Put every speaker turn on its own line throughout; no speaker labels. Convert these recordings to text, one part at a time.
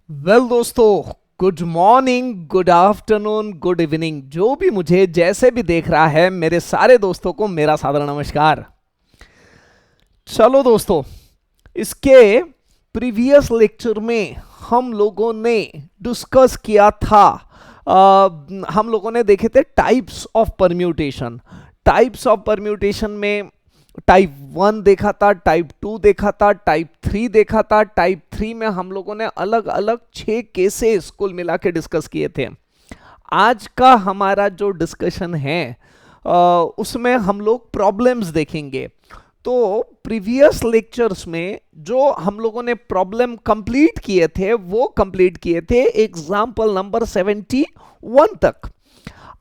दोस्तों, good morning, good afternoon, good evening. जो भी मुझे जैसे भी देख रहा है, मेरे सारे दोस्तों को मेरा सादर नमस्कार। चलो दोस्तों, इसके प्रीवियस लेक्चर में हम लोगों ने डिस्कस किया था। हम लोगों ने देखे थे types of permutation. Types of permutation में टाइप 1 देखा था, टाइप 2 देखा था, टाइप 3 देखा था। टाइप 3 में हम लोगों ने अलग अलग 6 केसेस कुल मिला के डिस्कस किए थे। आज का हमारा जो डिस्कशन है उसमें हम लोग प्रॉब्लम्स देखेंगे। तो प्रीवियस लेक्चर्स में जो हम लोगों ने प्रॉब्लम कंप्लीट किए थे वो कंप्लीट किए थे एग्जाम्पल नंबर 71 तक।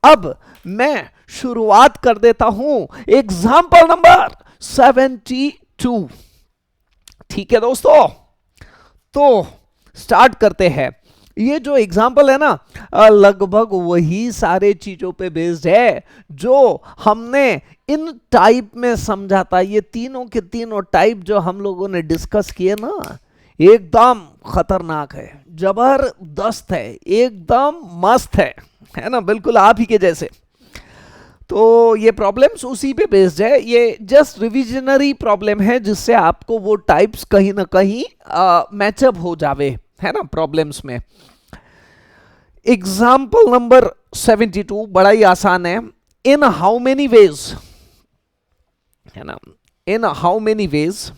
अब मैं शुरुआत कर देता हूं एग्जाम्पल नंबर 72। ठीक है दोस्तों, तो स्टार्ट करते हैं। ये जो एग्जाम्पल है ना, लगभग वही सारे चीजों पे बेस्ड है जो हमने इन टाइप में समझा था। ये तीनों के तीनों टाइप जो हम लोगों ने डिस्कस किए ना, एकदम खतरनाक है, जबरदस्त है, एकदम मस्त है ना, बिल्कुल आप ही के जैसे। तो ये प्रॉब्लम्स उसी पे बेस्ड है। ये जस्ट रिविजनरी प्रॉब्लम है जिससे आपको वो टाइप्स कहीं ना कहीं मैचअप हो जावे, है ना, प्रॉब्लम्स में। एग्जाम्पल नंबर 72 बड़ा ही आसान है। इन हाउ मेनी वेज, है ना, इन how many veg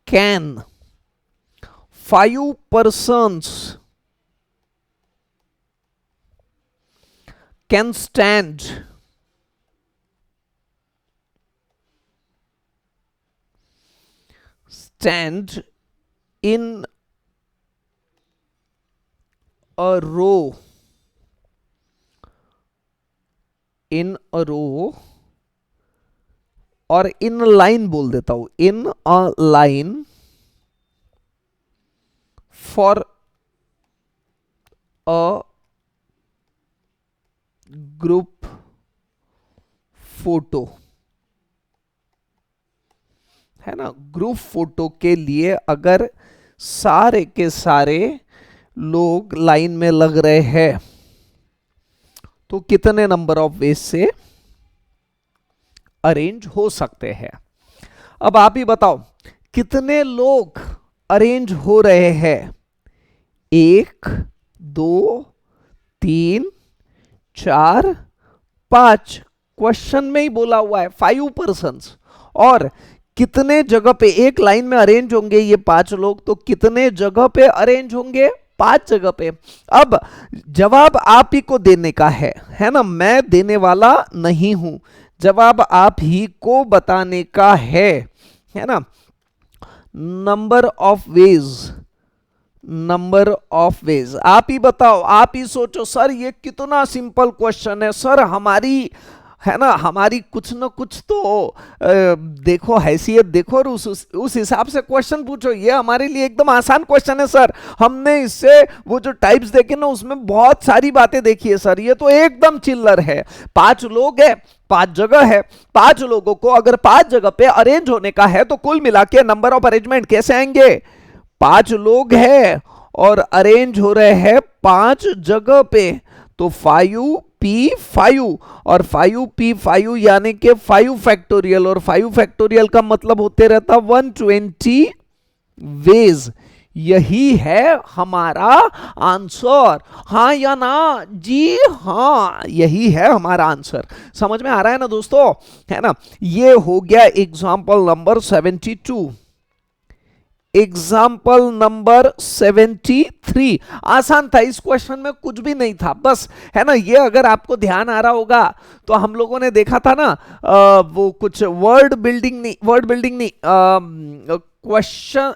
can 5 persons can stand in a row, in a row, और इन लाइन बोल देता हूं, in a line for a group photo, है ना। ग्रुप फोटो के लिए अगर सारे के सारे लोग लाइन में लग रहे हैं तो कितने नंबर ऑफ वेज से अरेंज हो सकते हैं। अब आप ही बताओ कितने लोग अरेंज हो रहे हैं। 1, 2, 3, 4, 5। क्वेश्चन में ही बोला हुआ है 5 पर्सन्स। और कितने जगह पे एक लाइन में अरेंज होंगे ये 5 लोग, तो कितने जगह पे अरेंज होंगे, 5 जगह पे। अब जवाब आप ही को देने का है ना, मैं देने वाला नहीं हूं। जवाब आप ही को बताने का है ना। Number of veg, number of veg आप ही बताओ, आप ही सोचो। सर ये कितना सिंपल क्वेश्चन है सर, हमारी, है ना, हमारी कुछ ना कुछ तो देखो हैसियत देखो, और उस हिसाब से क्वेश्चन पूछो। ये हमारे लिए एकदम आसान क्वेश्चन है सर। हमने इससे वो जो टाइप्स देखे ना उसमें बहुत सारी बातें देखी है सर, ये तो एकदम चिल्लर है। 5 लोग है, 5 जगह है, 5 लोगों को अगर 5 जगह पे अरेंज होने का है तो कुल मिला के नंबर ऑफ अरेंजमेंट कैसे आएंगे। 5 लोग हैं और अरेंज हो रहे हैं 5 जगह पे, तो 5p5 और 5p5 यानी कि 5 फैक्टोरियल, और 5 फैक्टोरियल का मतलब होते रहता 120 वेज। यही है हमारा आंसर। हाँ या ना जी, हाँ यही है हमारा आंसर। समझ में आ रहा है ना दोस्तों, है ना। ये हो गया एग्जाम्पल नंबर 72। एग्जाम्पल नंबर 73 आसान था, इस क्वेश्चन में कुछ भी नहीं था, बस, है ना। ये अगर आपको ध्यान आ रहा होगा तो हम लोगों ने देखा था ना, वो कुछ वर्ड बिल्डिंग नहीं, क्वेश्चन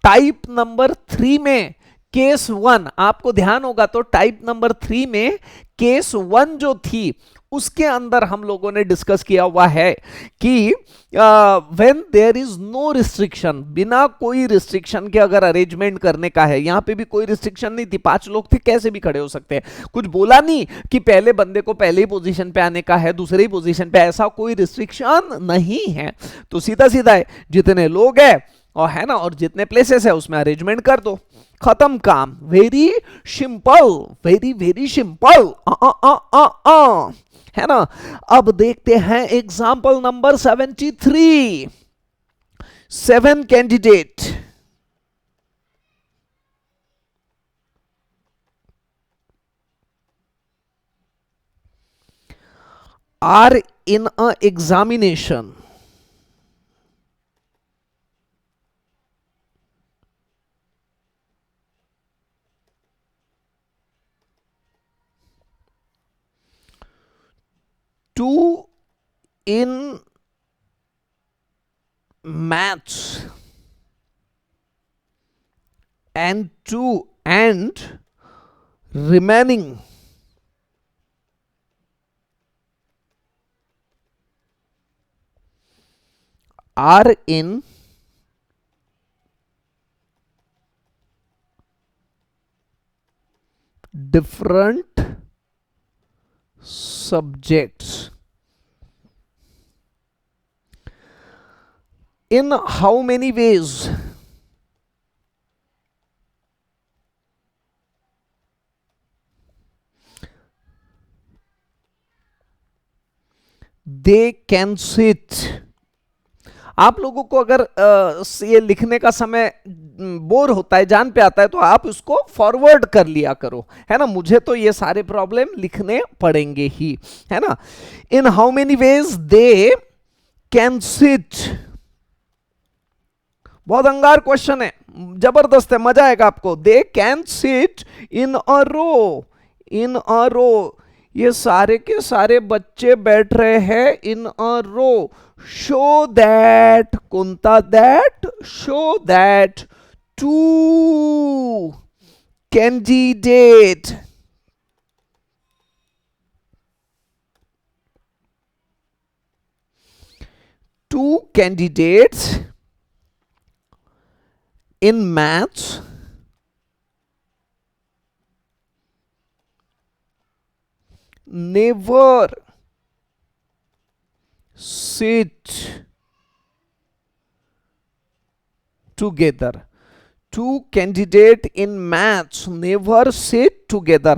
टाइप नंबर 3 में केस 1 आपको ध्यान होगा तो टाइप नंबर 3 में केस 1 जो थी उसके अंदर हम लोगों ने डिस्कस किया हुआ है कि when there is no restriction, बिना कोई रिस्ट्रिक्शन के अगर अरेंजमेंट करने का है, यहां पे भी कोई रिस्ट्रिक्शन नहीं थी, 5 लोग थे कैसे भी खड़े हो सकते हैं, कुछ बोला नहीं कि पहले बंदे को पहले ही पोजीशन पे आने का है, दूसरे ही पोजीशन पे, ऐसा कोई रिस्ट्रिक्शन नहीं है। तो सीधा सीधा है, जितने लोग हैं और है ना, और जितने प्लेसेस है उसमें अरेंजमेंट कर दो, खत्म काम। Very simple, very very simple, है ना। अब देखते हैं example number 73। 7 candidate are in a examination. Two in maths and two and remaining are in different subjects. In how many ways? They can sit. आप लोगों को अगर ये लिखने का समय बोर होता है, जान पे आता है, तो आप उसको फॉरवर्ड कर लिया करो, है ना। मुझे तो ये सारे प्रॉब्लम लिखने पड़ेंगे ही, है ना। इन how many veg they can sit, बहुत अंगार क्वेश्चन है, जबरदस्त है, मजा आएगा आपको। They can sit in a row, in a रो, ये सारे के सारे बच्चे बैठ रहे हैं in a row. Show that, कोणता that, show that two candidate in maths never sit together. Two candidate in maths never sit together.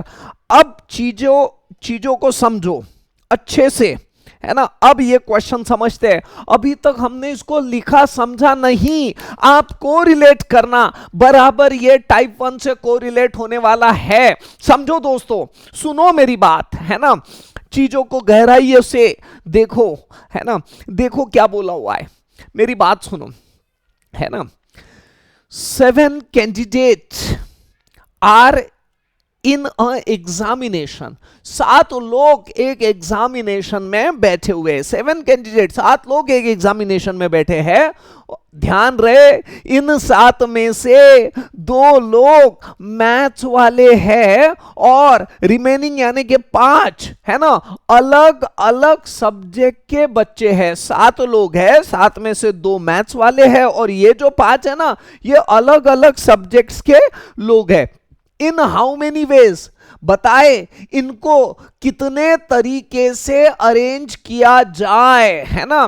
अब चीजों को समझो अच्छे से, है ना। अब ये क्वेश्चन समझते हैं, अभी तक हमने इसको लिखा समझा नहीं। आप कोरिलेट करना बराबर ये टाइप 1 से कोरिलेट होने वाला है, समझो दोस्तों, सुनो मेरी बात, है ना। चीजों को गहराई से देखो, है ना। देखो क्या बोला हुआ है, मेरी बात सुनो, है ना। 7 candidates are in a examination, 7 लोग एक एग्जामिनेशन में बैठे हुए हैं। 7 कैंडिडेट, 7 लोग एक एग्जामिनेशन में बैठे हैं। ध्यान रहे, इन 7 में से 2 लोग मैथ्स वाले हैं और रिमेनिंग यानी कि 5, है ना, अलग अलग सब्जेक्ट के बच्चे हैं। 7 लोग हैं, 7 में से 2 मैथ्स वाले हैं और ये जो 5 है ना, ये अलग अलग सब्जेक्ट्स के लोग हैं। इन हाउ मेनी वेज, बताए इनको कितने तरीके से अरेंज किया जाए, है ना,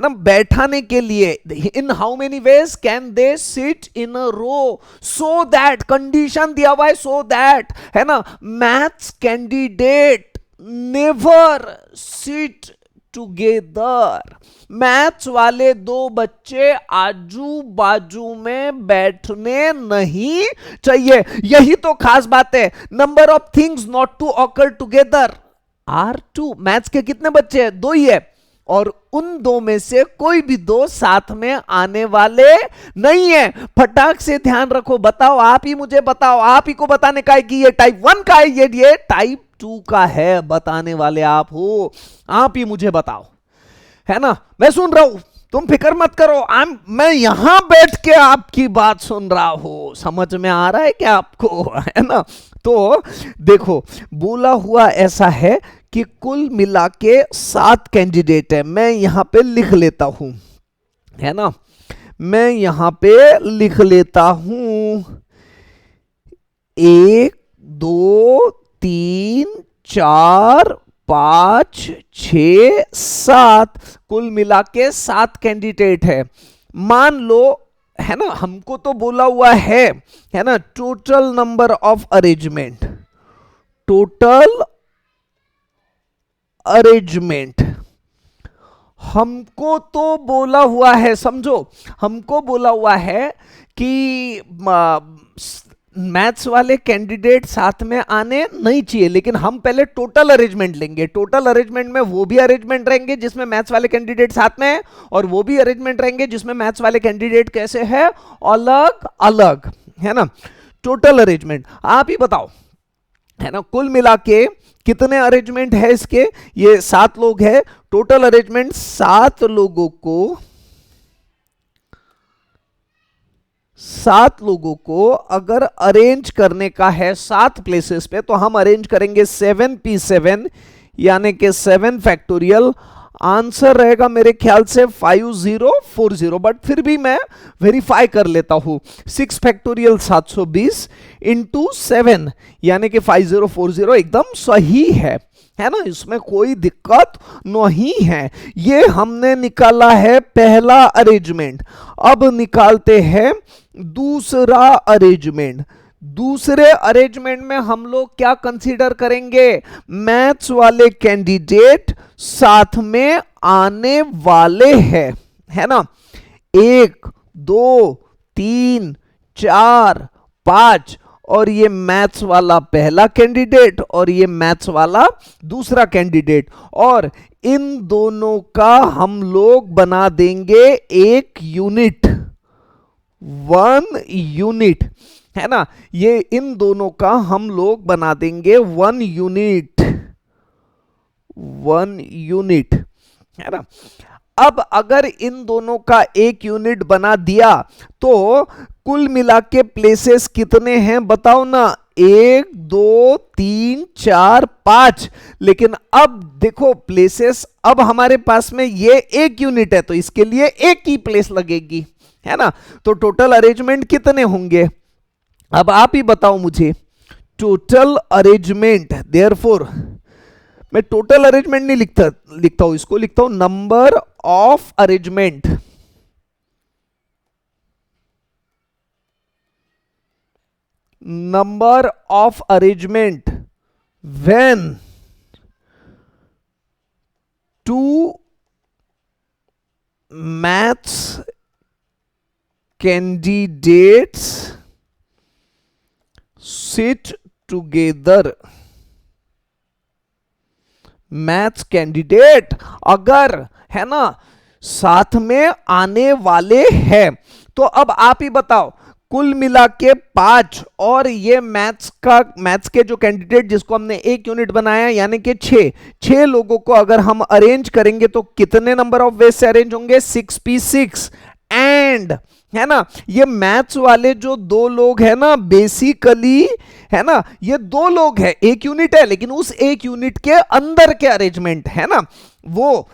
बैठाने के लिए। In how many ways can they sit in a row, so that, condition दिया हुआ है सो दैट, है ना, maths candidate never sit together, maths वाले 2 बच्चे आजू बाजू में बैठने नहीं चाहिए। यही तो खास बात है। Number of things not to occur together are 2। Maths के कितने बच्चे हैं? 2 ही है, और उन 2 में से कोई भी 2 साथ में आने वाले नहीं है। फटाक से ध्यान रखो, बताओ, आप ही मुझे बताओ, आप ही को बताने का है कि ये टाइप 1 का है, ये टाइप 2 का है। बताने वाले आप हो, आप ही मुझे बताओ, है ना। मैं सुन रहा हूं, तुम फिक्र मत करो, मैं यहां बैठ के आपकी बात सुन रहा हूं, समझ में आ रहा है क्या आपको, है ना। तो देखो बोला हुआ ऐसा है कि कुल मिला के 7 कैंडिडेट है, मैं यहां पे लिख लेता हूं, है ना, मैं यहां पे लिख लेता हूं 1 2 3 4 5 6 7, कुल मिला के 7 कैंडिडेट है। मान लो, है ना, हमको तो बोला हुआ है ना, total number of arrangement, total arrangement हमको तो बोला हुआ है, समझो, हमको बोला हुआ है कि मैथ्स वाले कैंडिडेट साथ में आने नहीं चाहिए, लेकिन हम पहले टोटल अरेंजमेंट लेंगे। टोटल अरेंजमेंट में वो भी अरेंजमेंट रहेंगे जिसमें मैथ्स वाले कैंडिडेट साथ में है, और वो भी अरेंजमेंट रहेंगे जिसमें मैथ्स वाले कैंडिडेट कैसे है, अलग अलग, है ना। टोटल अरेंजमेंट आप ही बताओ, है ना, कुल मिला के कितने अरेंजमेंट है इसके, ये 7 लोग है, टोटल अरेंजमेंट 7 लोगों को अगर अरेंज करने का है 7 प्लेसेस पे, तो हम अरेंज करेंगे 7p7 यानी कि 7 फैक्टोरियल। आंसर रहेगा मेरे ख्याल से 5040, बट फिर भी मैं वेरीफाई कर लेता हूं। 6 फैक्टोरियल 720 इंटू 7 यानी कि 5040 एकदम सही है ना, इसमें कोई दिक्कत नहीं है। ये हमने निकाला है पहला अरेंजमेंट। अब निकालते हैं दूसरा अरेंजमेंट। दूसरे अरेंजमेंट में हम लोग क्या कंसीडर करेंगे, मैथ्स वाले कैंडिडेट साथ में आने वाले हैं, है ना। 1 2 3 4 5, और ये मैथ्स वाला पहला कैंडिडेट और ये मैथ्स वाला दूसरा कैंडिडेट, और इन दोनों का हम लोग बना देंगे एक यूनिट, 1 यूनिट, है ना। ये इन दोनों का हम लोग बना देंगे 1 यूनिट, 1 यूनिट, है ना। अब अगर इन दोनों का एक यूनिट बना दिया तो कुल मिला के प्लेसेस कितने हैं बताओ ना, 1 2 3 4 5। लेकिन अब देखो प्लेसेस, अब हमारे पास में ये एक यूनिट है तो इसके लिए एक ही प्लेस लगेगी, है ना। तो टोटल अरेंजमेंट कितने होंगे, अब आप ही बताओ मुझे। टोटल अरेंजमेंट, देयरफॉर मैं टोटल अरेंजमेंट नहीं लिखता हूं, इसको लिखता हूं number of arrangement. Number of arrangement when 2 maths candidates seat together. Maths candidate अगर, है ना, साथ में आने वाले हैं, तो अब आप ही बताओ, कुल मिला के 5, और ये मैथ्स के जो कैंडिडेट जिसको हमने एक यूनिट बनाया यानी कि 6 लोगों को अगर हम अरेंज करेंगे तो कितने नंबर ऑफ वेज से अरेंज होंगे, 6p6। एंड, है ना, ये मैथ्स वाले जो 2 लोग हैं ना, बेसिकली, है ना, ये 2 लोग हैं, एक यूनिट है लेकिन उस एक यूनिट के अंदर के अरेंजमेंट, है ना, वो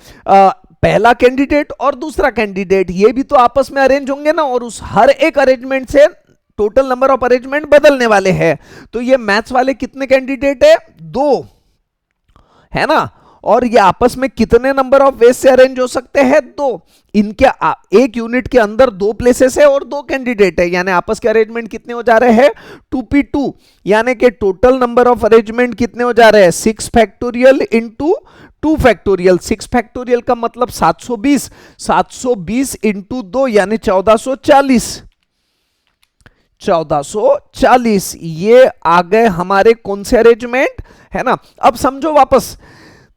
पहला कैंडिडेट और दूसरा कैंडिडेट ये भी तो आपस में अरेंज होंगे ना, और उस हर एक अरेंजमेंट से टोटल नंबर ऑफ अरेंजमेंट बदलने वाले हैं। तो ये मैथ्स वाले कितने कैंडिडेट है, 2, है ना, और ये आपस में कितने नंबर ऑफ वेज से अरेंज हो सकते हैं, 2। इनके एक यूनिट के अंदर 2 प्लेसेस है और 2 कैंडिडेट है, यानी आपस के अरेंजमेंट कितने हो जा रहे हैं, 2p2, यानी कि टोटल नंबर ऑफ अरेंजमेंट कितने हो जा रहे हैं, 6 फैक्टोरियल इंटू 2 फैक्टोरियल। 6 फैक्टोरियल का मतलब 720, 720 इंटू 2 यानी 1440, 1440। ये आ गए हमारे कौन से अरेंजमेंट, है ना। अब समझो वापस,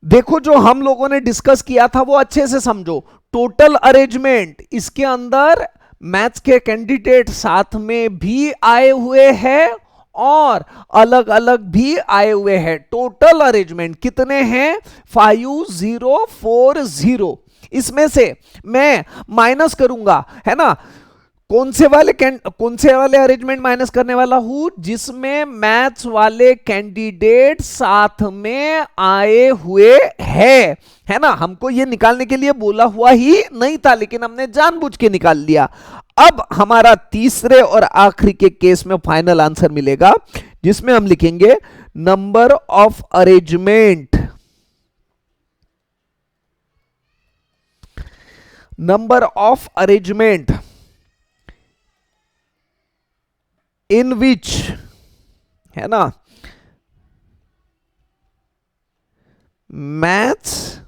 देखो जो हम लोगों ने डिस्कस किया था वो अच्छे से समझो। टोटल अरेंजमेंट, इसके अंदर मैथ्स के कैंडिडेट साथ में भी आए हुए हैं और अलग अलग भी आए हुए हैं। टोटल अरेंजमेंट कितने हैं, 5040, इसमें से मैं माइनस करूंगा, है ना, कौन से वाले अरेंजमेंट माइनस करने वाला हूं, जिसमें मैथ्स वाले कैंडिडेट साथ में आए हुए हैं, है ना। हमको ये निकालने के लिए बोला हुआ ही नहीं था, लेकिन हमने जानबूझ के निकाल लिया। अब हमारा तीसरे और आखिरी के केस में फाइनल आंसर मिलेगा, जिसमें हम लिखेंगे number of arrangement, number of arrangement in which, है ना, मैथ्स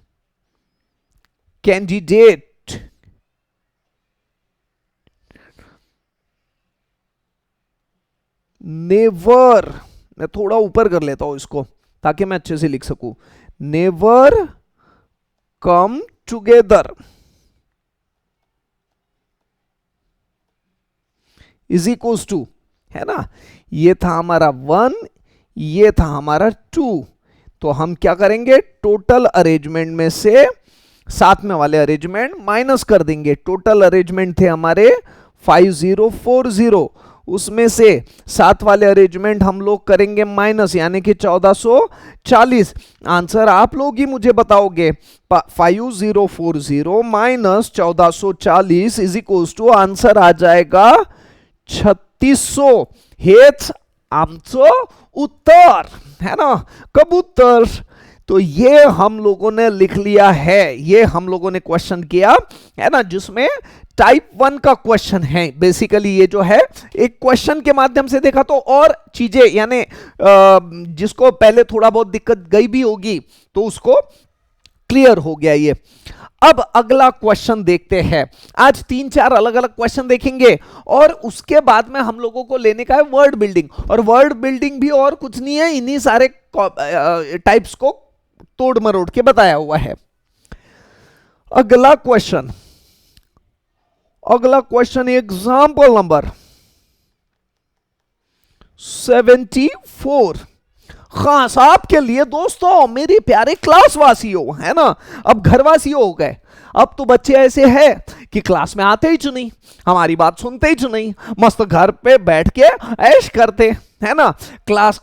कैंडिडेट नेवर, मैं थोड़ा ऊपर कर लेता हूं इसको ताकि मैं अच्छे से लिख सकूं, never come together is equals to, है ना, ये था हमारा 1, ये था हमारा 2। तो हम क्या करेंगे, टोटल अरेंजमेंट में से साथ में वाले अरेंजमेंट माइनस कर देंगे। टोटल अरेंजमेंट थे हमारे 5040, उसमें से साथ वाले अरेंजमेंट हम लोग करेंगे माइनस, यानी कि 1440। आंसर आप लोग ही मुझे बताओगे, 5040 minus 1440 is equals to, answer आ जाएगा 3600। हेच आमचं उत्तर, है ना, कबूतर। तो ये हम लोगों ने लिख लिया है, ये हम लोगों ने क्वेश्चन किया, है ना, जिसमें टाइप 1 का क्वेश्चन है। बेसिकली ये जो है एक क्वेश्चन के माध्यम से देखा, तो और चीजें यानी जिसको पहले थोड़ा बहुत दिक्कत गई भी होगी तो उसको क्लियर हो गया ये। अब अगला क्वेश्चन देखते हैं। आज 3-4 अलग अलग क्वेश्चन देखेंगे और उसके बाद में हम लोगों को लेने का है वर्ड बिल्डिंग। और वर्ड बिल्डिंग भी और कुछ नहीं है, इन्हीं सारे टाइप्स को तोड़ मरोड़ के बताया हुआ है। अगला क्वेश्चन एग्जाम्पल नंबर 74, खास आपके लिए दोस्तों, मेरे प्यारे क्लासवासियों, है ना, अब घरवासियों हो गए। अब तो बच्चे ऐसे हैं कि क्लास में आते ही नहीं, हमारी बात सुनते ही नहीं, मस्त घर पे बैठ के ऐश करते, है ना, क्लास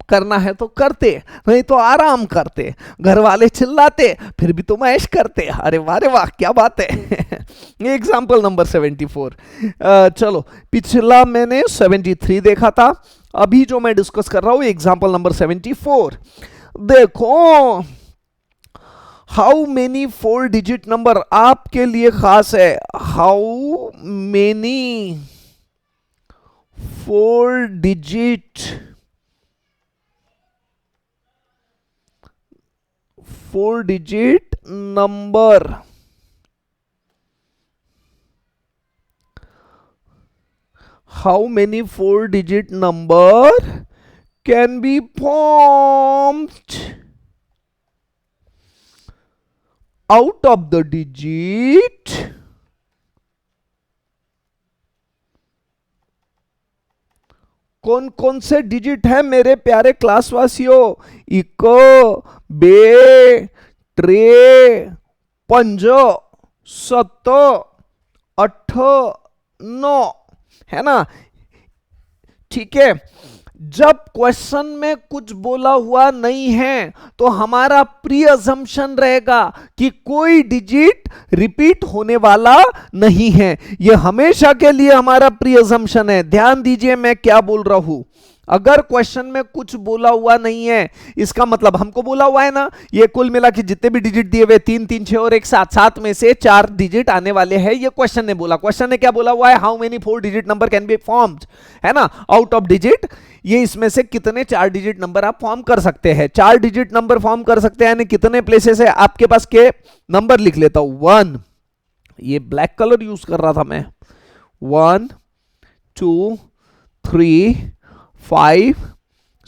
करना है तो करते, नहीं तो आराम करते, घर वाले चिल्लाते फिर भी तुम ऐश करते। अरे वाह क्या बात है। ये एग्जाम्पल नंबर 74। चलो, पिछला मैंने 73 देखा था, अभी जो मैं डिस्कस कर रहा हूं एग्जाम्पल नंबर 74। देखो, हाउ मेनी 4 डिजिट नंबर आपके लिए खास है। How many 4 digit number how many 4-digit number can be formed out of the digit कौन कौन से डिजिट है मेरे प्यारे क्लासवासियों। इको, बे, ट्रे, पंज, सत, अठ, नौ, है ना। ठीक है, जब क्वेश्चन में कुछ बोला हुआ नहीं है तो हमारा प्री अजम्पशन रहेगा कि कोई डिजिट रिपीट होने वाला नहीं है। यह हमेशा के लिए हमारा प्री अजम्पशन है। ध्यान दीजिए मैं क्या बोल रहा हूं। अगर क्वेश्चन में कुछ बोला हुआ नहीं है, इसका मतलब हमको बोला हुआ है ना, ये कुल मिला के जितने भी डिजिट दिए हुए 3 3 6 और 1 7 7 में से 4 डिजिट आने वाले हैं, ये क्वेश्चन ने बोला। क्वेश्चन ने क्या बोला हुआ है, how many 4 digit number can be formed, है ना, आउट ऑफ डिजिट। ये इसमें से कितने 4 डिजिट नंबर आप फॉर्म कर सकते हैं। 4 डिजिट नंबर फॉर्म कर सकते हैं यानी कितने प्लेसेस है आपके पास के नंबर लिख लेता हूं। 1, ये ब्लैक कलर यूज कर रहा था मैं, 1 2 3 5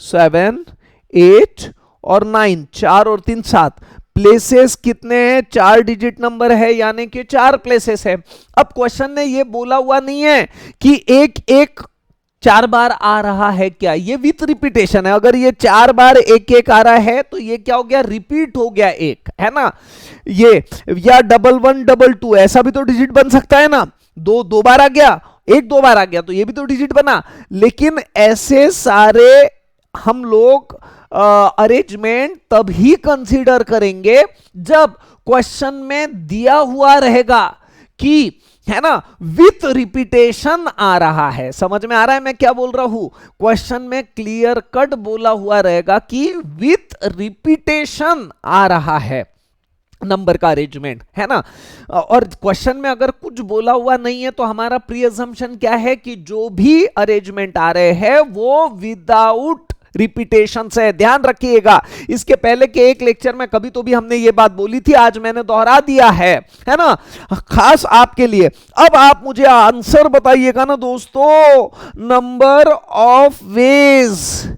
7 8 और 9, 4 और 3 7 प्लेसेस कितने हैं, 4 डिजिट नंबर है यानी कि 4 प्लेसेस है। अब क्वेश्चन ने ये बोला हुआ नहीं है कि एक एक 4 बार आ रहा है क्या, ये विथ रिपीटेशन है। अगर ये 4 बार एक एक आ रहा है तो ये क्या हो गया, रिपीट हो गया एक, है ना। ये या 1112 ऐसा भी तो डिजिट बन सकता है ना, दो बार आ गया, एक दो बार आ गया तो ये भी तो डिजिट बना। लेकिन ऐसे सारे हम लोग अरेंजमेंट तभी कंसीडर करेंगे जब क्वेश्चन में दिया हुआ रहेगा कि, है ना, विथ रिपीटेशन आ रहा है। समझ में आ रहा है मैं क्या बोल रहा हूं, क्वेश्चन में क्लियर कट बोला हुआ रहेगा कि विथ रिपीटेशन आ रहा है नंबर का अरेंजमेंट, है ना। और क्वेश्चन में अगर कुछ बोला हुआ नहीं है तो हमारा प्री अजम्पशन क्या है कि जो भी अरेंजमेंट आ रहे हैं वो विदाउट रिपीटेशन से। ध्यान रखिएगा, इसके पहले के एक लेक्चर में कभी तो भी हमने ये बात बोली थी, आज मैंने दोहरा दिया है ना, खास आपके लिए। अब आप मुझे आंसर बताइएगा ना दोस्तों, नंबर ऑफ वेज,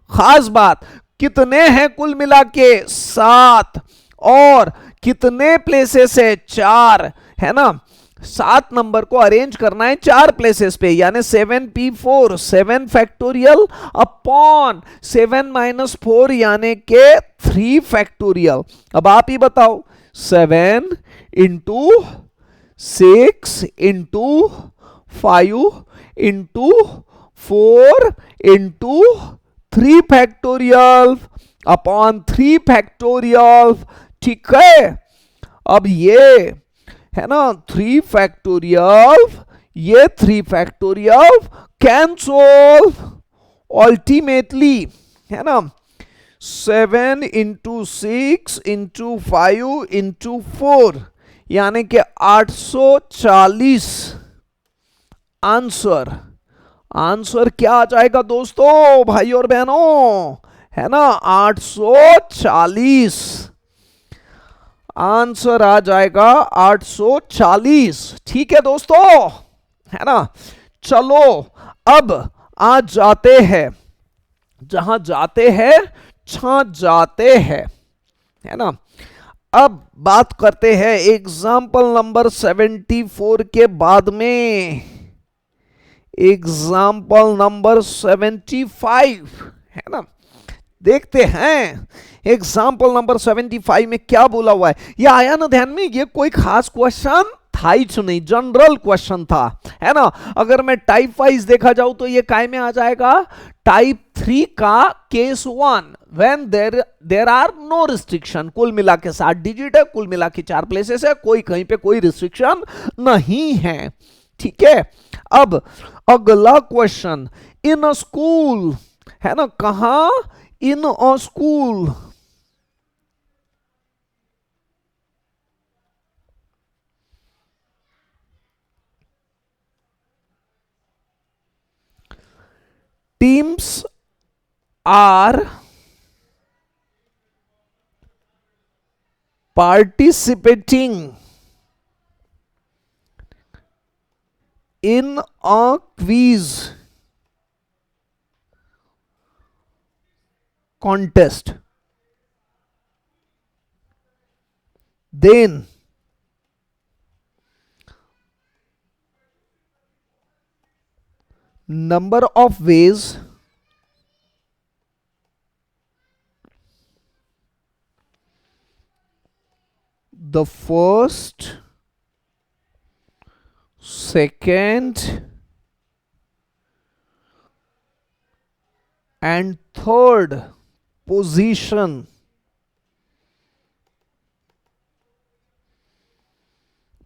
खास बात, कितने हैं कुल मिला के 7, और कितने प्लेसेस है 4, है ना। 7 नंबर को अरेंज करना है 4 प्लेसेस पे, यानी 7p4 7 फैक्टोरियल अपॉन 7 माइनस 4 यानी के 3 फैक्टोरियल। अब आप ही बताओ, 7 into 6 into 5 into 4 into 3 factorial upon 3 factorial, ठीक है। अब ये है ना 3 फैक्टोरियल, ये 3 फैक्टोरियल कैन सोल्व अल्टीमेटली, है ना। 7 इंटू 6 इंटू 5 इंटू 4 यानी कि 840 आंसर। आंसर क्या आ जाएगा दोस्तों, भाई और बहनों, है ना, 840 आंसर आ जाएगा 840। ठीक है दोस्तों, है ना। चलो अब आज जाते हैं, जहां जाते हैं छा जाते हैं, है ना। अब बात करते हैं एग्जाम्पल नंबर 74 के बाद में एग्जाम्पल नंबर 75, है ना। देखते हैं एग्जाम्पल नंबर 75 में क्या बोला हुआ है। ये आया ना ध्यान में, ये कोई खास क्वेश्चन था ही नहीं, जनरल क्वेश्चन था, है ना। अगर मैं टाइप वाइज देखा जाऊं तो ये काय में आ जाएगा, टाइप 3 का case 1 when there are no restriction. कुल मिला के 7 डिजिट है, कुल मिला के 4 प्लेसेस है, कोई कहीं पे कोई रिस्ट्रिक्शन नहीं है, ठीक है। अब अगला क्वेश्चन, इन अ स्कूल, है ना, कहां, in a school, teams are participating in a quiz contest, then number of ways the first, second and third position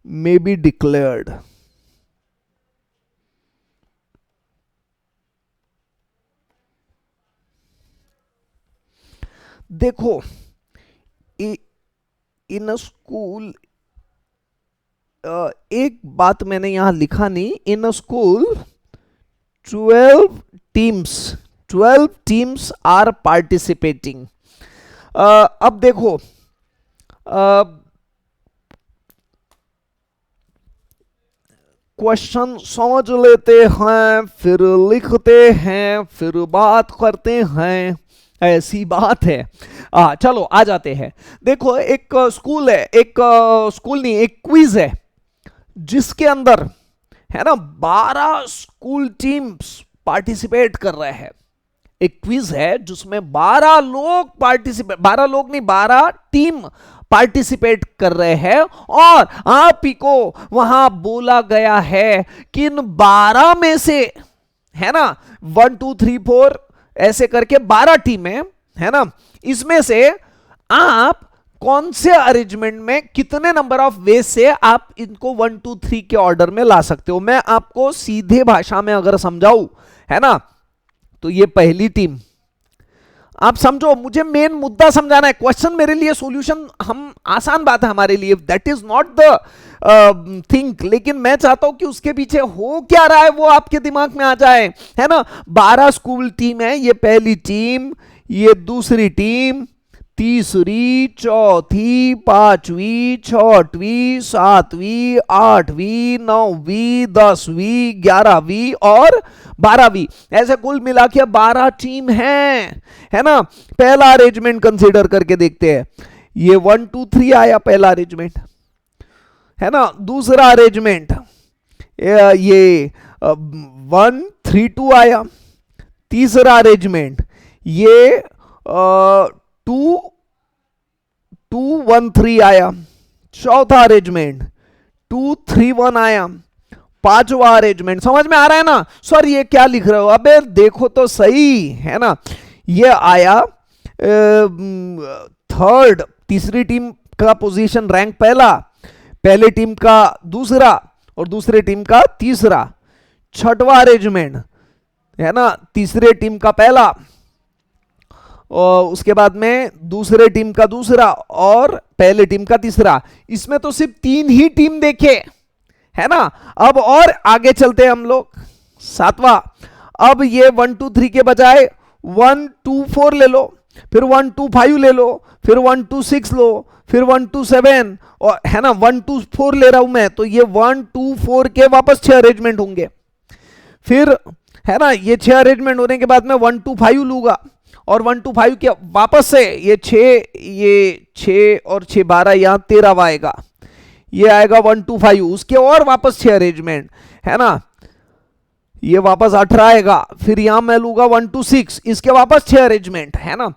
may be declared। देखो, इन स्कूल, एक बात मैंने यहां लिखा नहीं, in school 12 teams are participating. अब देखो, क्वेश्चन समझ लेते हैं, फिर लिखते हैं, फिर बात करते हैं, ऐसी बात है। चलो आ जाते हैं। देखो, एक स्कूल है, एक स्कूल नहीं, एक क्विज है जिसके अंदर, है ना, 12 स्कूल टीम्स पार्टिसिपेट कर रहे हैं। एक क्विज है जिसमें 12 लोग पार्टिसिपेट, 12 लोग नहीं 12 टीम पार्टिसिपेट कर रहे हैं, और आप ही को वहां बोला गया है कि इन 12 में से, है ना, 1 2 3 4 ऐसे करके 12 टीमें, है ना, इसमें से आप कौन से अरेंजमेंट में कितने नंबर ऑफ वे से आप इनको 1 2 3 के ऑर्डर में ला सकते हो। मैं आपको सीधे भाषा में अगर समझाऊं, है ना, तो ये पहली टीम, आप समझो, मुझे मेन मुद्दा समझाना है। क्वेश्चन मेरे लिए सॉल्यूशन हम आसान बात है हमारे लिए, that is not the think, लेकिन मैं चाहता हूं कि उसके पीछे हो क्या रहा है वो आपके दिमाग में आ जाए, है ना। 12 स्कूल टीम है, ये पहली टीम, ये दूसरी टीम, तीसरी, चौथी, पांचवी, छठवीं, सातवीं, आठवीं, नौवीं, 10वीं, 11वीं और 12वीं, ऐसे कुल मिला के 12 टीम हैं, है ना। पहला अरेंजमेंट कंसीडर करके देखते हैं। ये 1 2 3 आया पहला अरेंजमेंट, है ना। दूसरा अरेंजमेंट ये 1 3 2 आया। तीसरा अरेंजमेंट ये 2 2 1 3 आया। चौथा अरेंजमेंट 2 3 1 आया। पांचवा अरेंजमेंट, समझ में आ रहा है ना। सर ये क्या लिख रहे हो, अबे देखो तो सही, है ना। ये आया थर्ड, तीसरी टीम का पोजीशन रैंक पहला, पहले टीम का दूसरा और दूसरे टीम का तीसरा। छठवां अरेंजमेंट, है ना, तीसरे टीम का पहला और उसके बाद में दूसरे टीम का दूसरा और पहले टीम का तीसरा। इसमें तो सिर्फ 3 ही टीम देखे, है ना। अब और आगे चलते हैं हम लोग, सातवां। अब ये 1 2 3 के बजाय 1 2 4 ले लो, फिर 1 2 5 ले लो, फिर 1 2 6 लो, फिर 1 2 7, और है ना 1 2 4 ले रहा हूं मैं, तो ये 1 2 4 के वापस 6 अरेंजमेंट होंगे। फिर, है ना, ये 6 अरेंजमेंट होने के बाद में 1 2 5 लूंगा, और 1 2 5 के वापस से ये 6 और 6 12, यहां 13 आएगा, ये आएगा 1 2 5, उसके और वापस 6 अरेंजमेंट, है ना, ये वापस 18 आएगा। फिर यहां मैं लूंगा 1 2 6, इसके वापस 6 अरेंजमेंट, है ना।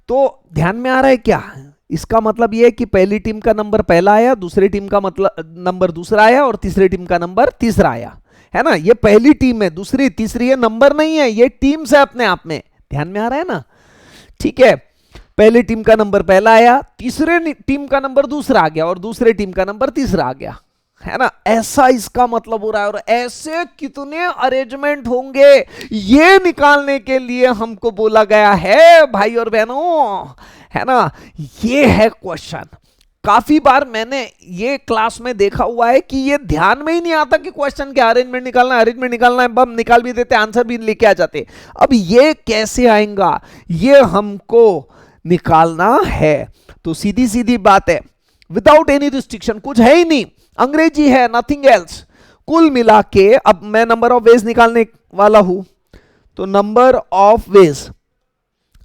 तो ध्यान में आ रहा है क्या, इसका मतलब ये है कि पहली टीम का नंबर पहला आया, दूसरी टीम का मतलब नंबर दूसरा आया और तीसरी टीम का नंबर तीसरा आया, है ना। ये पहली टीम है, दूसरी तीसरी ये नंबर नहीं है, ये टीम्स है अपने आप में। ध्यान में आ रहा है ना, ठीक है। पहली टीम का नंबर पहला आया, तीसरे टीम का नंबर दूसरा आ गया और दूसरे टीम का नंबर तीसरा आ गया, है ना। ऐसा इसका मतलब हो रहा है। और ऐसे कितने अरेंजमेंट होंगे ये निकालने के लिए हमको बोला गया है भाई और बहनों, है ना। ये है क्वेश्चन। काफी बार मैंने ये क्लास में देखा हुआ है कि ये ध्यान में ही नहीं आता कि क्वेश्चन क्या, अरेंजमेंट निकालना है, अरेंजमेंट निकालना है, बम निकाल भी देते, आंसर भी लेके आ जाते। अब ये कैसे आएगा, ये हमको निकालना है। तो सीधी सीधी बात है, विदाउट एनी रिस्ट्रिक्शन, कुछ है ही नहीं, अंग्रेजी है, नथिंग एल्स। कुल मिला के अब मैं नंबर ऑफ वेज निकालने वाला हूं, तो नंबर ऑफ वेज,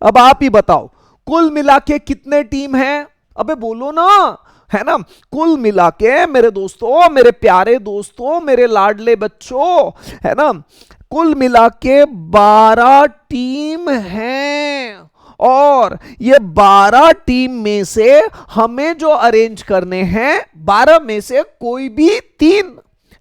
अब आप ही बताओ कुल मिला के कितने टीम है, अबे बोलो ना, है ना। कुल मिला के मेरे दोस्तों, मेरे प्यारे दोस्तों, मेरे लाडले बच्चों, है ना, कुल मिला के 12 टीम हैं। और ये 12 टीम में से हमें जो अरेंज करने हैं, 12 में से कोई भी 3,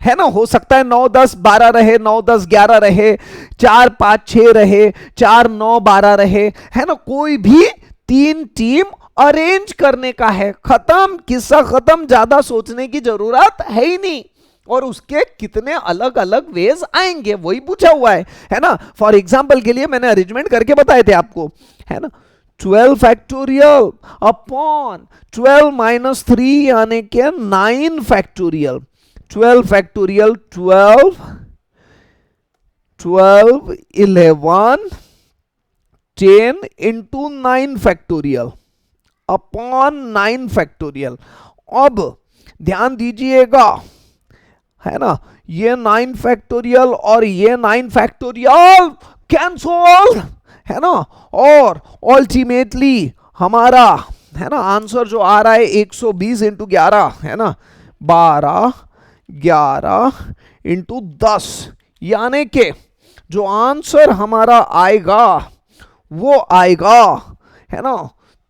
है ना, हो सकता है 9 10 12 रहे, 9 10 11 रहे, 4 5 6 रहे, 4 9 12 रहे, है ना, कोई भी 3 टीम अरेंज करने का है। खत्म, किस्सा खत्म, ज्यादा सोचने की जरूरत है ही नहीं। और उसके कितने अलग अलग वेज आएंगे वही पूछा हुआ है ना। फॉर एग्जाम्पल के लिए मैंने अरेंजमेंट करके बताए थे आपको, है ना। 12 फैक्टोरियल अपॉन 12 माइनस 3 यानी कि 9 factorial. 12 factorial 12 12 11 10 into 9 factorial upon 9 factorial. अब ध्यान दीजिएगा, है ना, ये 9 फैक्टोरियल और ये 9 फैक्टोरियल कैंसल, है ना। और अल्टीमेटली हमारा, है ना, आंसर जो आ रहा है 120 इंटू 11, है ना, 12 11 इंटू 10, यानी के जो आंसर हमारा आएगा वो आएगा, है ना,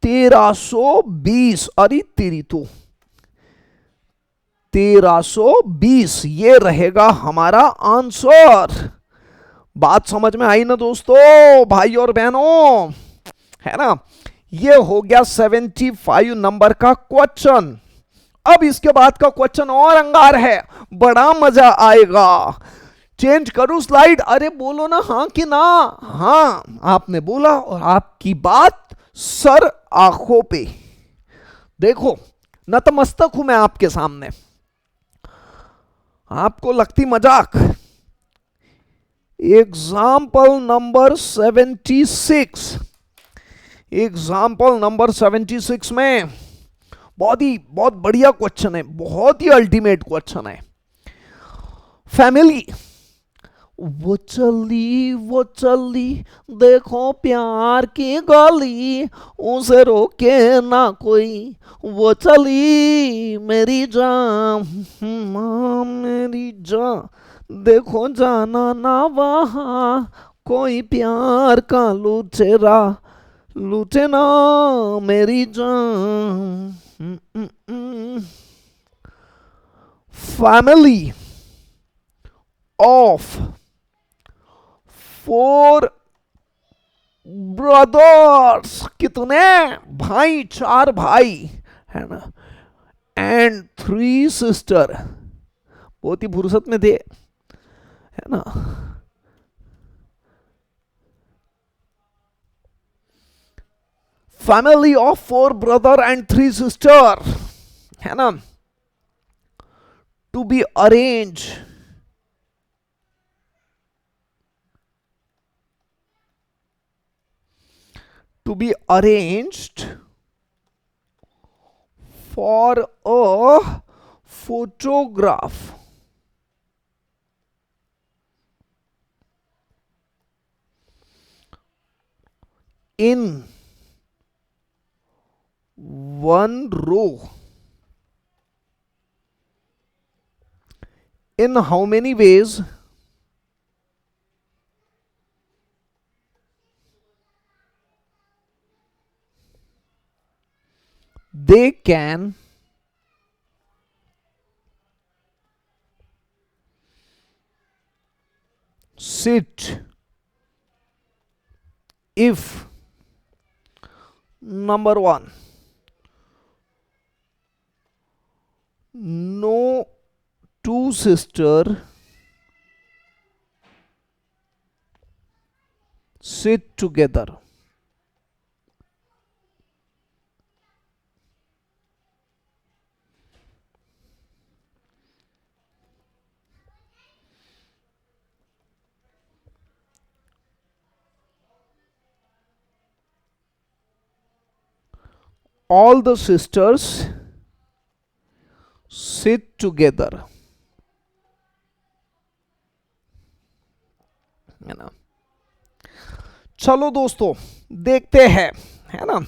1320। अरे तेरी तो 1320 ये रहेगा हमारा आंसर। बात समझ में आई ना दोस्तों, भाई और बहनों, है ना। ये हो गया 75 नंबर का क्वेश्चन। अब इसके बाद का क्वेश्चन और अंगार है, बड़ा मजा आएगा। चेंज करूं स्लाइड? अरे बोलो ना हाँ कि ना। हाँ आपने बोला और आपकी बात सर आंखों पे। देखो नतमस्तक हूं मैं आपके सामने, आपको लगती मजाक। एग्जाम्पल नंबर 76, एग्जाम्पल नंबर 76 में बहुत बढ़िया क्वेश्चन है, बहुत ही अल्टीमेट क्वेश्चन है। फैमिली। वो चली देखो प्यार की गली, उसे रोके ना कोई, वो चली मेरी जान, मेरी जान, देखो जाना ना वहां, कोई प्यार का लुटेरा लूटे ना मेरी जान। फैमिली ऑफ 4 ब्रदर्स, कितने भाई? 4 भाई, है ना, एंड 3 सिस्टर, बहुत ही फुर्सत में थे, है ना। Family of 4 brother and 3 sister, है ना, to be arrange for a photograph in one row. In how many ways? They can sit if number 1, no 2 sister sit together. All the sisters sit together, है ना। चलो दोस्तों देखते हैं, है ना।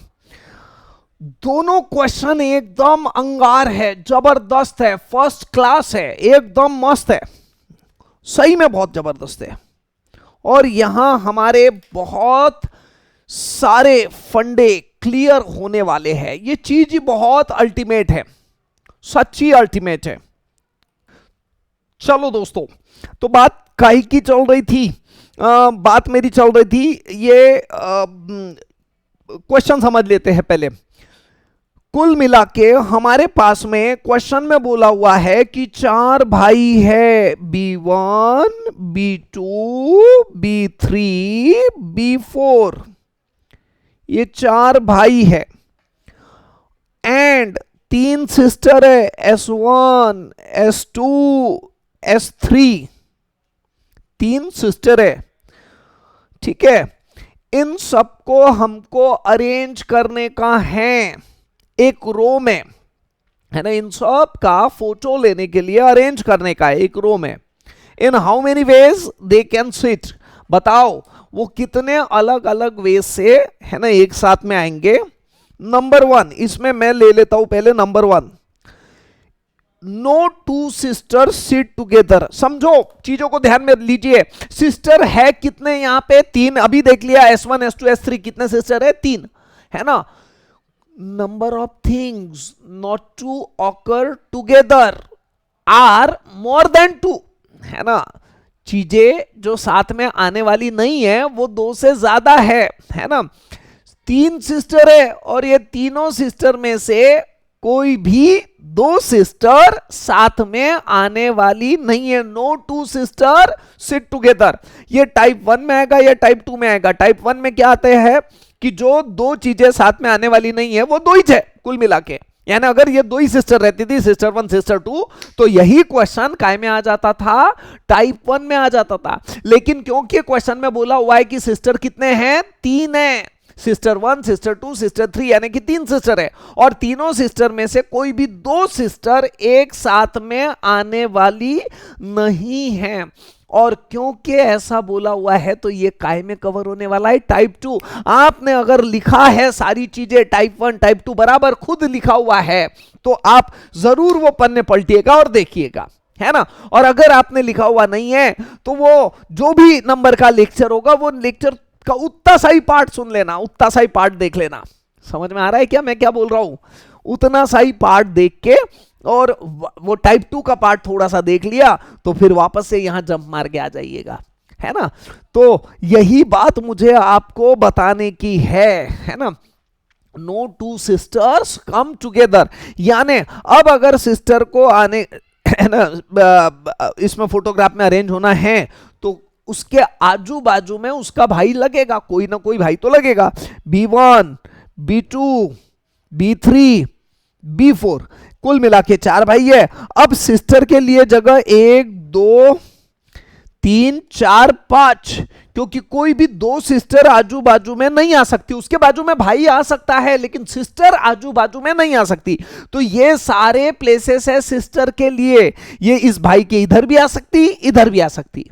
दोनों क्वेश्चन एकदम अंगार है, जबरदस्त है, फर्स्ट क्लास है, एकदम मस्त है, सही में बहुत जबरदस्त है। और यहां हमारे बहुत सारे फंडे क्लियर होने वाले हैं। ये चीज ही बहुत अल्टीमेट है, सच्ची अल्टीमेट है। चलो दोस्तों, तो बात काहे की चल रही थी? बात मेरी चल रही थी ये क्वेश्चन समझ लेते हैं पहले। कुल मिला के हमारे पास में क्वेश्चन में बोला हुआ है कि 4 भाई है, B1 B2 B3 B4, ये 4 भाई है, एंड 3 सिस्टर है, S1 S2 S3, 3 सिस्टर है, ठीक है। इन सबको हमको अरेंज करने का है एक रो में, है ना। इन सब का फोटो लेने के लिए अरेंज करने का है एक रो में। इन how many veg they can sit, बताओ वो कितने अलग अलग वे से, है ना, एक साथ में आएंगे। नंबर 1, इसमें मैं ले लेता हूं पहले number 1। No two sister sit together. समझो, चीजों को ध्यान में लीजिए। सिस्टर है कितने यहां पे? 3। अभी देख लिया S1 S2 S3 कितने सिस्टर है? 3, है ना। Number of things not to occur together are more than 2, है ना। चीजें जो साथ में आने वाली नहीं है वो 2 से ज्यादा है ना। 3 सिस्टर है और ये तीनों सिस्टर में से कोई भी 2 सिस्टर साथ में आने वाली नहीं है। No two sister sit together. ये टाइप 1 में आएगा या टाइप 2 में आएगा? टाइप 1 में क्या आते हैं कि जो 2 चीजें साथ में आने वाली नहीं है वो 2 ही है कुल मिला के। यानी अगर ये 2 ही सिस्टर रहती थी, सिस्टर 1 सिस्टर 2, तो यही क्वेश्चन काय में आ जाता था? टाइप 1 में आ जाता था। लेकिन क्योंकि क्वेश्चन में बोला हुआ है कि सिस्टर कितने हैं? 3 है। सिस्टर 1 सिस्टर 2 सिस्टर 3, यानी कि 3 सिस्टर है और तीनों सिस्टर में से कोई भी 2 सिस्टर एक साथ में आने वाली नहीं है। और क्योंकि ऐसा बोला हुआ है तो ये काय में कवर होने वाला है? टाइप 2। आपने अगर लिखा है सारी चीजें टाइप 1 टाइप 2 बराबर खुद लिखा हुआ है तो आप जरूर वो पन्ने पलटिएगा और देखिएगा, है ना। और अगर आपने लिखा हुआ नहीं है तो वो जो भी नंबर का लेक्चर होगा वो लेक्चर का उतना सा ही पार्ट सुन लेना, उतना सा ही पार्ट देख लेना। समझ में आ रहा है क्या मैं क्या बोल रहा हूं? उतना सा ही पार्ट देख के और वो टाइप 2 का पार्ट थोड़ा सा देख लिया तो फिर वापस से यहां जंप मार के आ जाइएगा, है ना। तो यही बात मुझे आपको बताने की है ना। No two sisters come together, यानी अब अगर सिस्टर को आने, है ना, इसमें फोटोग्राफ में अरेंज होना है तो उसके आजू बाजू में उसका भाई लगेगा, कोई ना कोई भाई तो लगेगा। B1 B2 B3 B4 कुल मिला के 4 भाई है। अब सिस्टर के लिए जगह 1 2 3 4 5, क्योंकि कोई भी 2 सिस्टर आजू बाजू में नहीं आ सकती। उसके बाजू में भाई आ सकता है लेकिन सिस्टर आजू बाजू में नहीं आ सकती। तो ये सारे प्लेसेस है सिस्टर के लिए। ये इस भाई के इधर भी आ सकती, इधर भी आ सकती,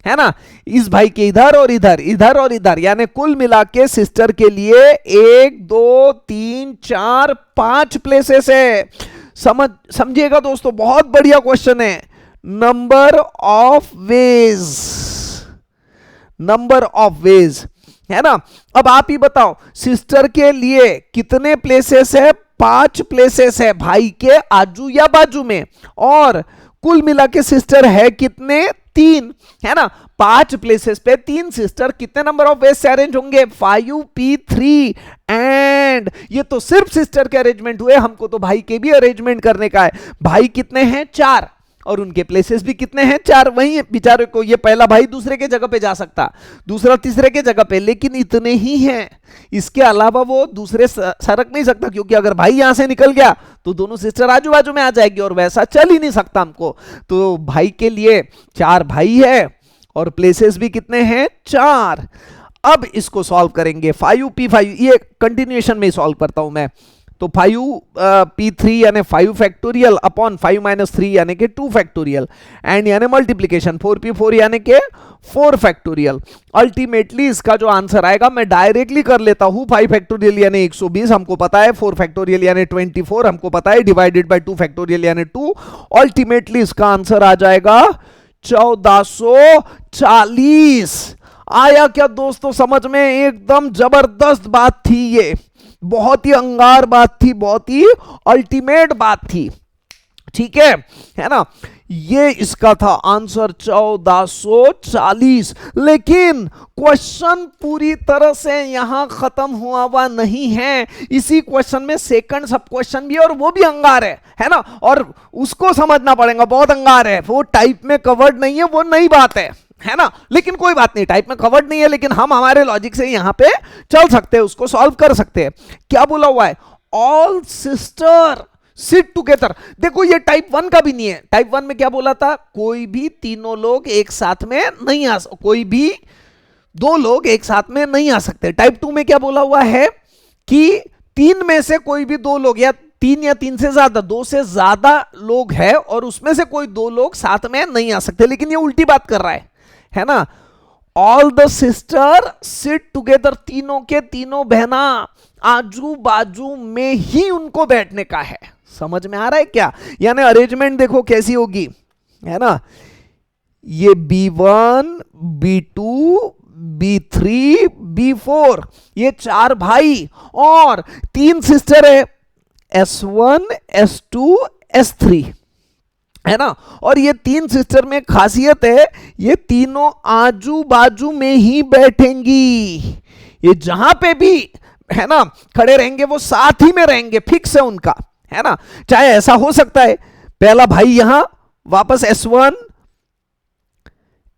है ना। इस भाई के इधर और इधर, इधर और इधर, यानी कुल मिला के सिस्टर के लिए 1 2 3 4 5 प्लेसेस है। समझिएगा दोस्तों, बहुत बढ़िया क्वेश्चन है। Number of veg, number of veg, है ना। अब आप ही बताओ सिस्टर के लिए कितने प्लेसेस है? 5 प्लेसेस है भाई के आजू या बाजू में। और कुल मिला के सिस्टर है कितने? 3, है ना। 5 प्लेसेस पे 3 सिस्टर, कितने नंबर ऑफ वेज से अरेंज होंगे? 5p3। एंड ये तो सिर्फ सिस्टर के अरेंजमेंट हुए, हमको तो भाई के भी अरेंजमेंट करने का है। भाई कितने हैं? 4, और उनके प्लेसेस भी कितने हैं? 4। वहीं बेचारे को ये पहला भाई दूसरे के जगह पे जा सकता, दूसरा तीसरे के जगह पे, लेकिन इतने ही हैं। इसके अलावा वो दूसरे सरक नहीं सकता, क्योंकि अगर भाई यहां से निकल गया तो दोनों सिस्टर आजू बाजू में आ जाएगी और वैसा चल ही नहीं सकता हमको। तो भाई के लिए 4 भाई है और प्लेसेस भी कितने हैं? 4। अब इसको सॉल्व करेंगे। 5p5, ये कंटिन्यूएशन में सॉल्व करता हूं मैं। तो 5p3 यानी 5 फैक्टोरियल अपॉन 5 माइनस 3 यानी कि 2 फैक्टोरियल, एंड यानी मल्टीप्लीकेशन 4p4 यानी कि 4 फैक्टोरियल। अल्टीमेटली इसका जो आंसर आएगा मैं डायरेक्टली कर लेता हूं। 5 फैक्टोरियल यानी 120 हमको पता है, 4 फैक्टोरियल यानी 24 हमको पता है, डिवाइडेड बाय 2 फैक्टोरियल यानी 2। अल्टीमेटली इसका आंसर आ जाएगा 1440। आया क्या दोस्तों समझ में? एकदम जबरदस्त बात थी ये, बहुत ही अंगार बात थी, बहुत ही अल्टीमेट बात थी, ठीक है ना। ये इसका था आंसर 1440। लेकिन क्वेश्चन पूरी तरह से यहां खत्म हुआ नहीं है। इसी क्वेश्चन में सेकंड सब क्वेश्चन भी है और वो भी अंगार है ना, और उसको समझना पड़ेगा, बहुत अंगार है। वो टाइप में कवर्ड नहीं है, वो नई बात है ना। लेकिन कोई बात नहीं, टाइप में कवर्ड नहीं है लेकिन हम हमारे लॉजिक से यहां पे चल सकते हैं, उसको सॉल्व कर सकते हैं। क्या बोला हुआ है? All sister sit together. देखो ये टाइप 1 का भी नहीं है। टाइप 1 में क्या बोला था? कोई भी तीनों लोग एक साथ में नहीं आ सकते, कोई भी 2 लोग एक साथ में नहीं आ सकते। टाइप 2 में क्या बोला हुआ है कि 3 में से कोई भी 2 लोग, या 3 या 3 से ज्यादा, 2 से ज्यादा लोग हैं और उसमें से कोई 2 लोग साथ में नहीं आ सकते। लेकिन ये उल्टी बात कर रहा है ना। All the sister sit together, तीनों के तीनों बहना आजू बाजू में ही उनको बैठने का है। समझ में आ रहा है क्या? यानी अरेंजमेंट देखो कैसी होगी, है ना, ये B1 B2 B3 B4, ये 4 भाई और 3 सिस्टर है, S1 S2 S3, है ना। और ये 3 सिस्टर में खासियत है, ये तीनों आजू बाजू में ही बैठेंगी, ये जहां पे भी, है ना, खड़े रहेंगे वो साथ ही में रहेंगे, फिक्स है उनका, है ना। चाहे ऐसा हो सकता है पहला भाई यहां वापस S1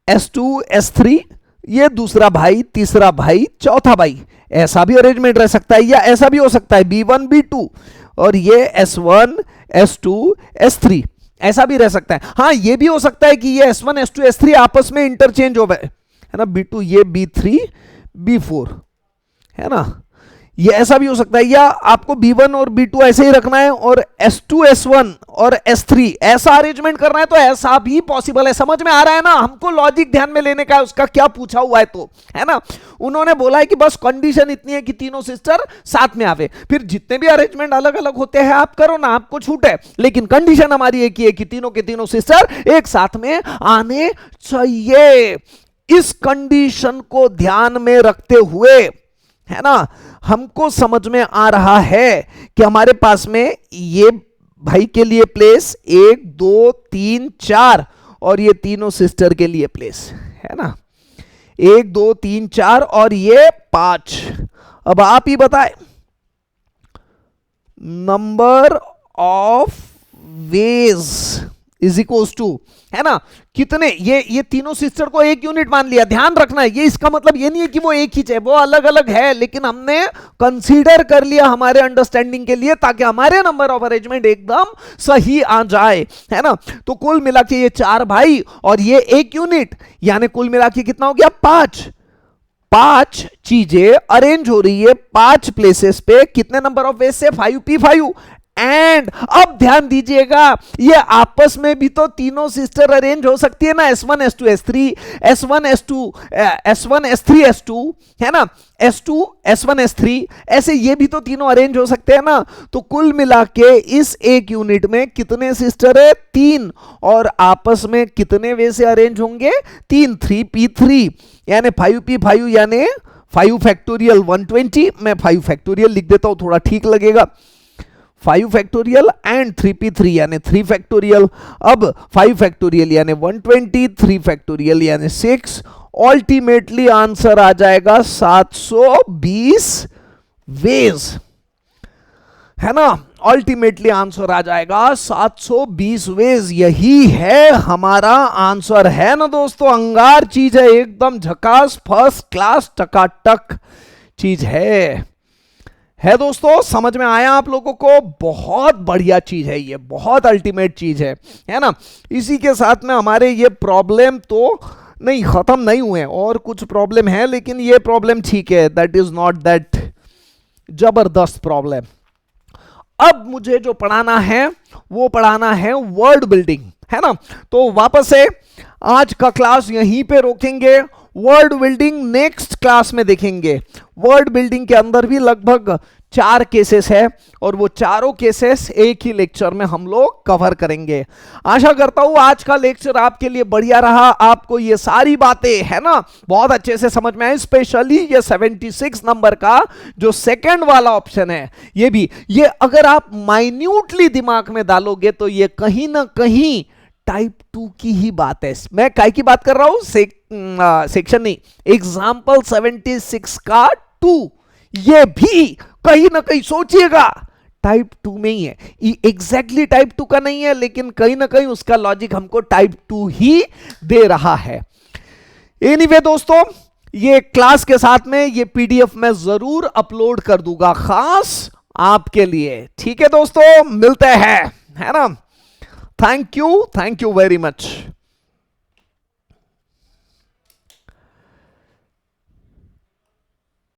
S2 S3, ये दूसरा भाई, तीसरा भाई, चौथा भाई, ऐसा भी अरेंजमेंट रह सकता है, या ऐसा भी हो सकता है B1 B2 और ये S1 S2 S3, ऐसा भी रह सकता है। हाँ, ये भी हो सकता है कि ये S1 S2 S3 आपस में इंटरचेंज हो गए, है ना, B2 ये B3 B4, है ना, ये ऐसा भी हो सकता है। या आपको B1 और B2 ऐसे ही रखना है और S2 S1 और S3 ऐसा अरेंजमेंट करना है, तो ऐसा भी पॉसिबल है। समझ में आ रहा है ना? हमको लॉजिक ध्यान में लेने का है, उसका क्या पूछा हुआ है तो, है ना। उन्होंने बोला है कि बस कंडीशन इतनी है कि तीनों सिस्टर साथ में आवे, फिर जितने भी अरेंजमेंट अलग अलग होते हैं आप करो ना, आपको छूट है, लेकिन कंडीशन हमारी एक ही है कि तीनों के तीनों सिस्टर एक साथ में आने चाहिए। इस कंडीशन को ध्यान में रखते हुए, है ना, हमको समझ में आ रहा है कि हमारे पास में ये भाई के लिए प्लेस 1 2 3 4 और ये तीनों सिस्टर के लिए प्लेस, है ना, 1 2 3 4 और ये 5। अब आप ही बताएं, number of ways is equals to, है ना, कितने, ये तीनों सिस्टर को एक यूनिट मान लिया। ध्यान रखना है, ये इसका मतलब ये नहीं है कि वो एक ही है, वो अलग अलग है, लेकिन हमने कंसीडर कर लिया हमारे अंडरस्टैंडिंग के लिए, ताकि हमारे नंबर ऑफ अरेंजमेंट एकदम सही आ जाए, है ना। तो कुल मिला के ये 4 भाई और ये एक यूनिट, यानी कुल मिला के कितना हो गया 5। 5 चीजें अरेंज हो रही है 5 प्लेसेस पे, कितने नंबर ऑफ वेज से 5p5। एंड अब ध्यान दीजिएगा, ये आपस में भी तो तीनों सिस्टर अरेंज हो सकती है ना, S1 S2 S3 S1 S2 S1 S3 S2, है ना, S2 S1 S3, ऐसे ये भी तो तीनों अरेंज हो सकते हैं ना। तो कुल मिला के इस एक यूनिट में कितने सिस्टर है 3, और आपस में कितने वे से अरेंज होंगे 3, 3p3, यानी 5p5, यानी 5 फैक्टोरियल 120। मैं 5 फैक्टोरियल लिख देता हूं, थोड़ा ठीक लगेगा। 5 फैक्टोरियल एंड 3p3 यानी 3 फैक्टोरियल। अब 5 फैक्टोरियल यानी 120, 3 फैक्टोरियल यानी 6, अल्टीमेटली आंसर आ जाएगा 720 वेज, है ना। अल्टीमेटली आंसर आ जाएगा 720 वेज, यही है हमारा आंसर, है ना दोस्तों। अंगार चीज है, एकदम झकास, फर्स्ट क्लास, टकाटक चीज है दोस्तों। समझ में आया आप लोगों को? बहुत बढ़िया चीज है ये, बहुत अल्टीमेट चीज है ना। इसी के साथ में हमारे ये प्रॉब्लम तो नहीं खत्म नहीं हुए, और कुछ प्रॉब्लम है, लेकिन ये प्रॉब्लम ठीक है, दैट इज नॉट दैट जबरदस्त प्रॉब्लम। अब मुझे जो पढ़ाना है वो पढ़ाना है वर्ड बिल्डिंग, है ना। तो वापस से आज का क्लास यहीं पे रोकेंगे, वर्ड बिल्डिंग नेक्स्ट क्लास में देखेंगे। वर्ड बिल्डिंग के अंदर भी लगभग 4 केसेस है, और वो चारों केसेस एक ही लेक्चर में हम लोग कवर करेंगे। आशा करता हूं आज का लेक्चर आपके लिए बढ़िया रहा, आपको ये सारी बातें, है ना, बहुत अच्छे से समझ में आई। स्पेशली ये 76 नंबर का जो सेकंड वाला ऑप्शन है, ये अगर आप माइन्यूटली दिमाग में डालोगे तो ये कहीं ना कहीं टाइप 2 की ही बात है। मैं काय की बात कर रहा हूं, सेक्शन नहीं, एग्जाम्पल 76 का 2, ये भी कहीं ना कहीं सोचिएगा टाइप 2 में ही है। एग्जैक्टली टाइप 2 का नहीं है, लेकिन कहीं ना कहीं उसका लॉजिक हमको टाइप 2 ही दे रहा है। एनीवे दोस्तों, ये क्लास के साथ में ये पीडीएफ मैं जरूर अपलोड कर दूंगा खास आपके लिए। ठीक है दोस्तों, मिलते हैं, है ना। Thank you very much.